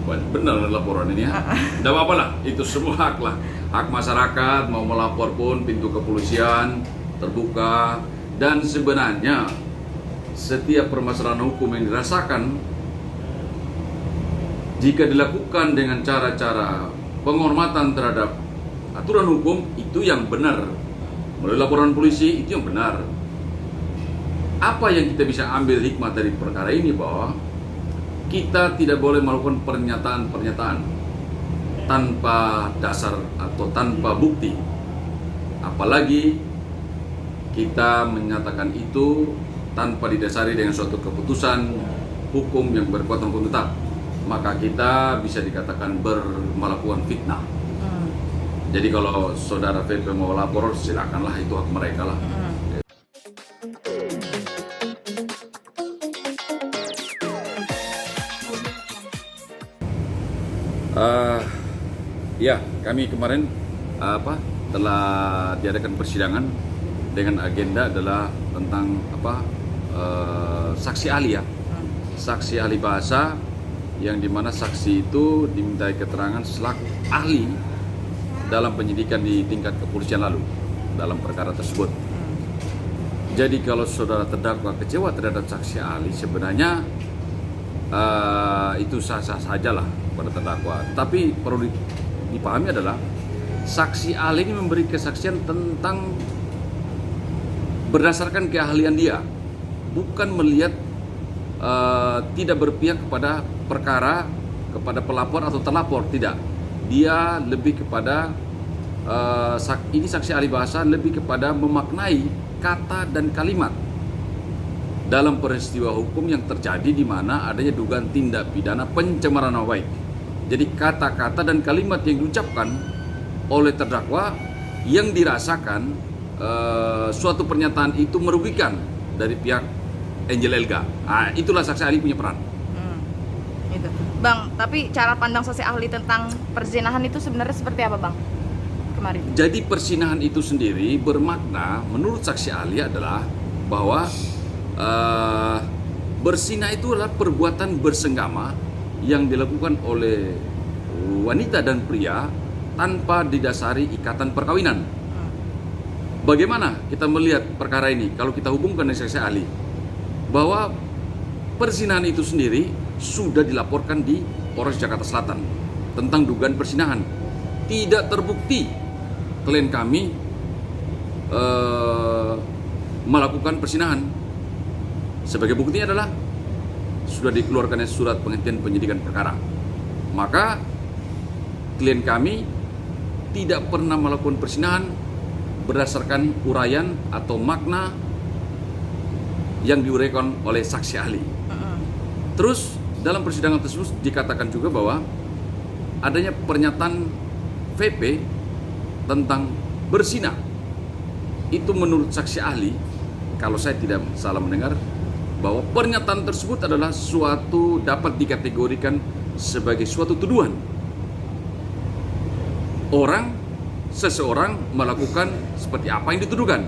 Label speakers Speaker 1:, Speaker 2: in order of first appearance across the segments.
Speaker 1: benar laporan ini ya. Tidak apa-apa lah, itu semua hak lah. Hak masyarakat mau melapor pun pintu kepolisian terbuka. Dan sebenarnya setiap permasalahan hukum yang dirasakan, jika dilakukan dengan cara-cara penghormatan terhadap aturan hukum, itu yang benar. Melalui laporan polisi, itu yang benar. Apa yang kita bisa ambil hikmah dari perkara ini, bahwa kita tidak boleh melakukan pernyataan-pernyataan tanpa dasar atau tanpa bukti. Apalagi kita menyatakan itu tanpa didasari dengan suatu keputusan hukum yang berkekuatan hukum tetap, maka kita bisa dikatakan melakukan fitnah. Jadi kalau saudara VP mau lapor, silakanlah, itu hak mereka lah. Ya, kami kemarin telah diadakan persidangan dengan agenda adalah tentang saksi ahli ya, saksi ahli bahasa, yang dimana saksi itu dimintai keterangan selaku ahli dalam penyidikan di tingkat kepolisian lalu dalam perkara tersebut. Jadi kalau saudara terdakwa kecewa terhadap saksi ahli, sebenarnya itu sah-sah sajalah pada terdakwa. Tapi perlu dipahami adalah saksi ahli ini memberi kesaksian tentang berdasarkan keahlian dia, bukan melihat tidak berpihak kepada perkara, kepada pelapor atau terlapor, tidak. Dia lebih kepada ini saksi ahli bahasa lebih kepada memaknai kata dan kalimat dalam peristiwa hukum yang terjadi di mana adanya dugaan tindak pidana pencemaran nama baik. Jadi kata-kata dan kalimat yang diucapkan oleh terdakwa yang dirasakan suatu pernyataan itu merugikan dari pihak Angel Elga. Nah, itulah saksi ahli punya peran.
Speaker 2: Itu. Bang, tapi cara pandang saksi ahli tentang perzinahan itu sebenarnya seperti apa, Bang? Kemarin. Jadi
Speaker 1: perzinahan itu sendiri bermakna menurut saksi ahli adalah bahwa berzina itu adalah perbuatan bersenggama yang dilakukan oleh wanita dan pria tanpa didasari ikatan perkawinan. Bagaimana kita melihat perkara ini kalau kita hubungkan dengan saksi ahli? Bahwa perzinahan itu sendiri sudah dilaporkan di Polres Jakarta Selatan tentang dugaan perzinahan. Tidak terbukti klien kami melakukan perzinahan. Sebagai buktinya adalah sudah dikeluarkannya surat penghentian penyidikan perkara. Maka klien kami tidak pernah melakukan perzinahan berdasarkan uraian atau makna yang diuraikan oleh saksi ahli. Terus dalam persidangan tersebut dikatakan juga bahwa adanya pernyataan VP tentang berzina. Itu menurut saksi ahli, kalau saya tidak salah mendengar, bahwa pernyataan tersebut adalah suatu dapat dikategorikan sebagai suatu tuduhan. Seseorang melakukan seperti apa yang dituduhkan.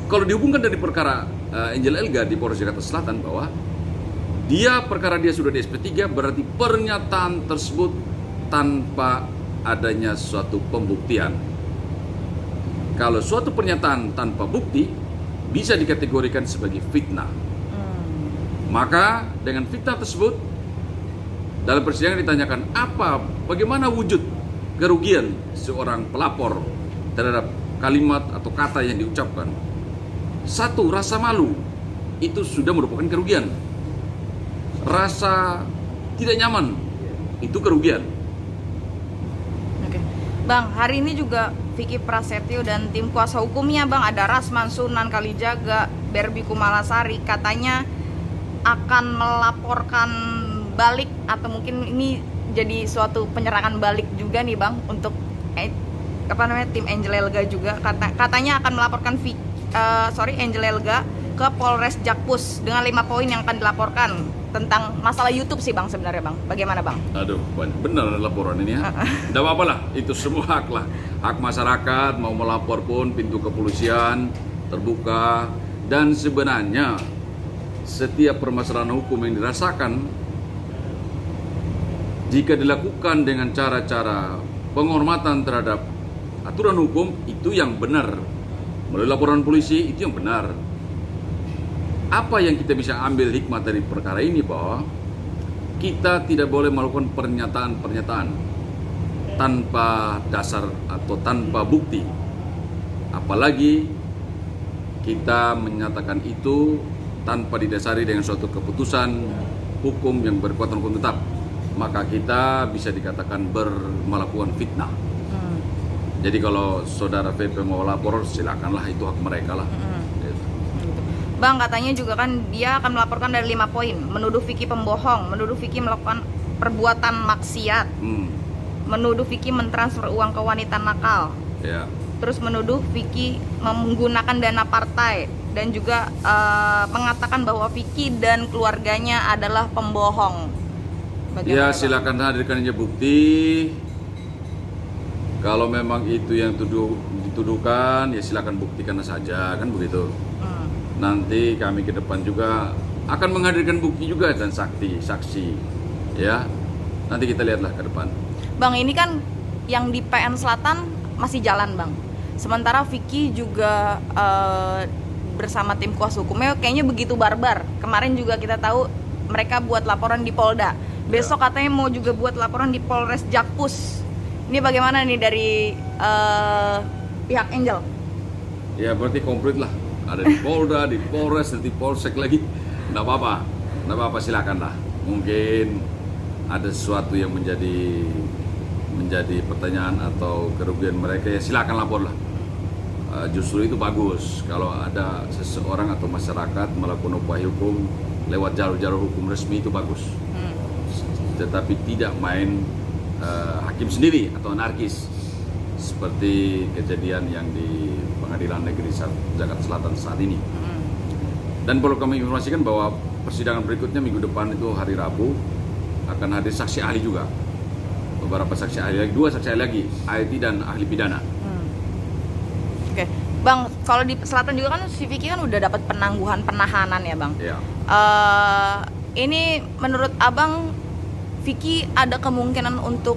Speaker 1: Kalau dihubungkan dari perkara Angel Elga di Polres Jakarta Selatan bahwa perkara dia sudah di SP3, berarti pernyataan tersebut tanpa adanya suatu pembuktian. Kalau suatu pernyataan tanpa bukti bisa dikategorikan sebagai fitnah. Maka dengan fitnah tersebut dalam persidangan ditanyakan bagaimana wujud kerugian seorang pelapor terhadap kalimat atau kata yang diucapkan. Satu, rasa malu itu sudah merupakan kerugian. Rasa tidak nyaman itu kerugian.
Speaker 2: Oke. Bang, hari ini juga Vicky Prasetyo dan tim kuasa hukumnya, Bang, ada Rasman Sunan Kalijaga, Berbi Kumalasari, katanya akan melaporkan balik atau mungkin ini jadi suatu penyerangan balik juga nih, Bang, untuk tim Angel Elga juga. Katanya akan melaporkan Angel Elga ke Polres Jakpus dengan 5 poin yang akan dilaporkan tentang masalah YouTube sih, Bang, sebenarnya, Bang. Bagaimana, Bang?
Speaker 1: Aduh, benar laporan ini ya. Tidak apa-apa lah, itu semua hak lah. Hak masyarakat mau melapor pun pintu kepolisian terbuka. Dan sebenarnya setiap permasalahan hukum yang dirasakan, Jika dilakukan dengan cara-cara penghormatan terhadap aturan hukum, itu yang benar. Melalui laporan polisi, itu yang benar. Apa yang kita bisa ambil hikmah dari perkara ini, bahwa kita tidak boleh melakukan pernyataan-pernyataan tanpa dasar atau tanpa bukti. Apalagi kita menyatakan itu tanpa didasari dengan suatu keputusan hukum yang berkekuatan hukum tetap, maka kita bisa dikatakan melakukan fitnah. Jadi kalau saudara VP mau lapor, silakanlah, itu hak mereka lah.
Speaker 2: Bang, katanya juga kan dia akan melaporkan dari 5 poin. Menuduh Vicky pembohong, menuduh Vicky melakukan perbuatan maksiat, menuduh Vicky mentransfer uang ke wanita nakal,
Speaker 1: Ya.
Speaker 2: terus menuduh Vicky menggunakan dana partai, dan juga mengatakan bahwa Vicky dan keluarganya adalah pembohong.
Speaker 1: Ya,
Speaker 2: Bang?
Speaker 1: silakan hadirkan aja bukti. Kalau memang itu yang dituduhkan, ya silakan buktikan saja, kan begitu. Nanti kami ke depan juga akan menghadirkan bukti juga dan saksi, ya. Nanti kita lihatlah ke depan.
Speaker 2: Bang, ini kan yang di PN Selatan masih jalan, Bang. Sementara Vicky juga bersama tim kuasa hukumnya kayaknya begitu barbar. Kemarin juga kita tahu mereka buat laporan di Polda. Besok katanya mau juga buat laporan di Polres Jakpus. Ini bagaimana nih dari pihak Angel?
Speaker 1: Ya berarti komplit lah. Ada di Polda, di Polres, di Polsek lagi. Nggak apa-apa, silakan lah. Mungkin ada sesuatu yang menjadi pertanyaan atau kerugian mereka, ya silakan lapor lah. Justru itu bagus kalau ada seseorang atau masyarakat melakukan upaya hukum lewat jalur-jalur hukum resmi, itu bagus. Tetapi tidak main hakim sendiri atau anarkis seperti kejadian yang di Pengadilan Negeri Jakarta Selatan saat ini. Dan perlu kami informasikan bahwa persidangan berikutnya minggu depan itu hari Rabu akan hadir saksi ahli juga. Beberapa saksi ahli lagi, 2 saksi ahli lagi, IT dan ahli pidana.
Speaker 2: Oke, Bang, kalau di Selatan juga kan si Vicky kan udah dapat penangguhan penahanan ya, Bang.
Speaker 1: Ya.
Speaker 2: Ini menurut Abang, Vicky ada kemungkinan untuk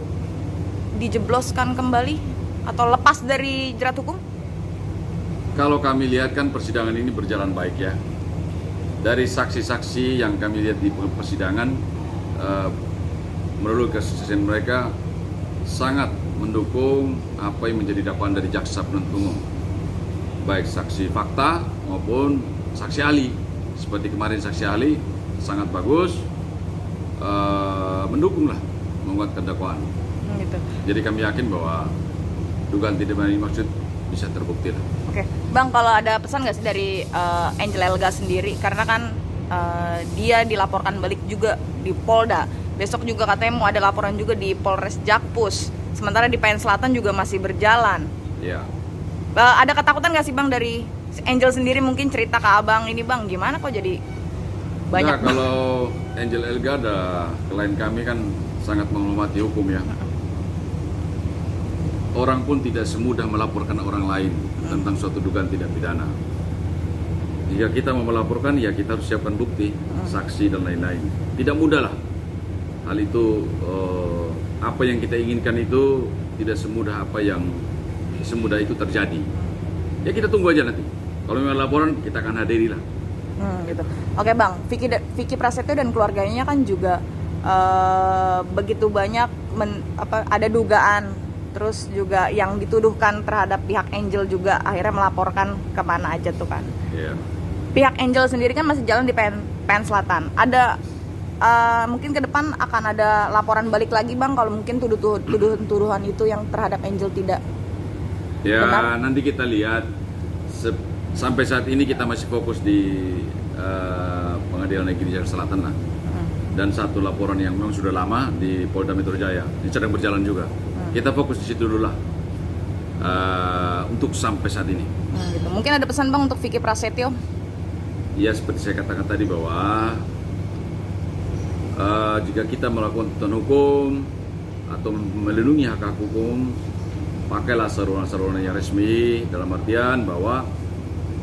Speaker 2: dijebloskan kembali atau lepas dari jerat hukum?
Speaker 1: Kalau kami lihat kan persidangan ini berjalan baik ya. Dari saksi-saksi yang kami lihat di persidangan, melalui kesaksian mereka sangat mendukung apa yang menjadi dakwaan dari jaksa penuntut umum, baik saksi fakta maupun saksi ahli. Seperti kemarin saksi ahli sangat bagus, mendukunglah menguatkan dakwaan.
Speaker 2: Gitu.
Speaker 1: Jadi kami yakin bahwa dugaan tidak dimaksud bisa terbukti lah.
Speaker 2: Oke, Bang, kalau ada pesan nggak sih dari Angel Elga sendiri? Karena kan dia dilaporkan balik juga di Polda. Besok juga katanya mau ada laporan juga di Polres Jakpus. Sementara di PN Selatan juga masih berjalan.
Speaker 1: Ya.
Speaker 2: Ada ketakutan nggak sih, Bang, dari Angel sendiri mungkin cerita ke Abang ini, Bang, gimana kok jadi banyak?
Speaker 1: Nah, kalau Angel Elga, klien kami kan sangat menghormati hukum ya. Orang pun tidak semudah melaporkan orang lain tentang suatu dugaan tindak pidana. Jika kita mau melaporkan, ya kita harus siapkan bukti, saksi dan lain-lain. Tidak mudah lah. Hal itu, apa yang kita inginkan itu tidak semudah itu terjadi. Ya kita tunggu aja nanti. Kalau memang laporan, kita akan hadiri lah.
Speaker 2: Gitu. Oke, Bang, Vicky Prasetyo dan keluarganya kan juga begitu banyak ada dugaan, terus juga yang dituduhkan terhadap pihak Angel juga akhirnya melaporkan kemana aja tuh kan.
Speaker 1: Yeah.
Speaker 2: Pihak Angel sendiri kan masih jalan di PN Selatan. Ada mungkin ke depan akan ada laporan balik lagi, Bang, kalau mungkin tuduhan itu yang terhadap Angel tidak benar.
Speaker 1: Nanti kita lihat. Sampai saat ini kita masih fokus di Pengadilan Negeri Jakarta Selatan lah. Dan satu laporan yang memang sudah lama di Polda Metro Jaya, ini sedang berjalan juga. Kita fokus di situ dulu lah untuk sampai saat ini.
Speaker 2: Gitu. Mungkin ada pesan, Bang, untuk Vicky Prasetyo?
Speaker 1: Ya, seperti saya katakan tadi bahwa jika kita melakukan tuntutan hukum atau melindungi hak hukum, pakailah saluran-saluran yang resmi, dalam artian bahwa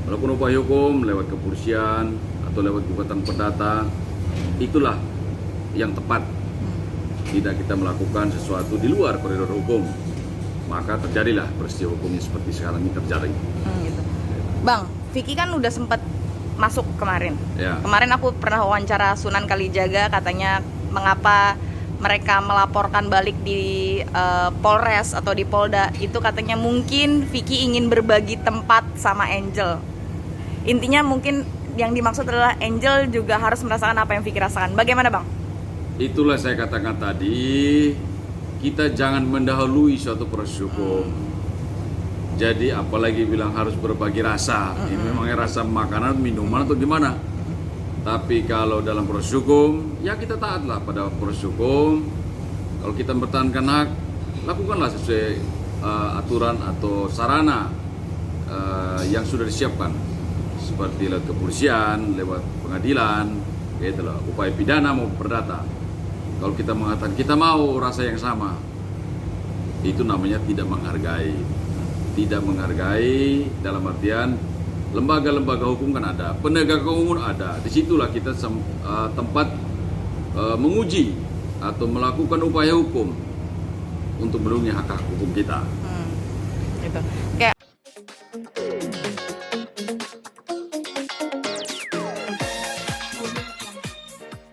Speaker 1: melakukan upaya hukum lewat kepolisian atau lewat gugatan perdata, itulah yang tepat. tidak kita melakukan sesuatu di luar koridor hukum, maka terjadilah peristiwa hukumnya seperti sekarang ini terjadi.
Speaker 2: Gitu. Bang, Vicky kan udah sempat masuk kemarin.
Speaker 1: Ya.
Speaker 2: Kemarin aku pernah wawancara Sunan Kalijaga, katanya mengapa mereka melaporkan balik di Polres atau di Polda, itu katanya mungkin Vicky ingin berbagi tempat sama Angel. Intinya mungkin yang dimaksud adalah Angel juga harus merasakan apa yang Vicky rasakan. Bagaimana Bang?
Speaker 1: Itulah saya katakan tadi, kita jangan mendahului suatu proses hukum. Jadi apalagi bilang harus berbagi rasa, ini memangnya rasa makanan, minuman atau gimana? Tapi kalau dalam proses hukum, ya kita taatlah pada proses hukum. Kalau kita mempertahankan hak, lakukanlah sesuai aturan atau sarana yang sudah disiapkan, seperti lewat kepolisian, lewat pengadilan, gitu loh, upaya pidana maupun perdata. Kalau kita mengatakan kita mau rasa yang sama, itu namanya tidak menghargai. Tidak menghargai dalam artian lembaga-lembaga hukum kan ada, penegak hukum ada. Disitulah kita tempat menguji atau melakukan upaya hukum untuk melindungi hak-hak hukum kita.
Speaker 2: Gitu. Kayak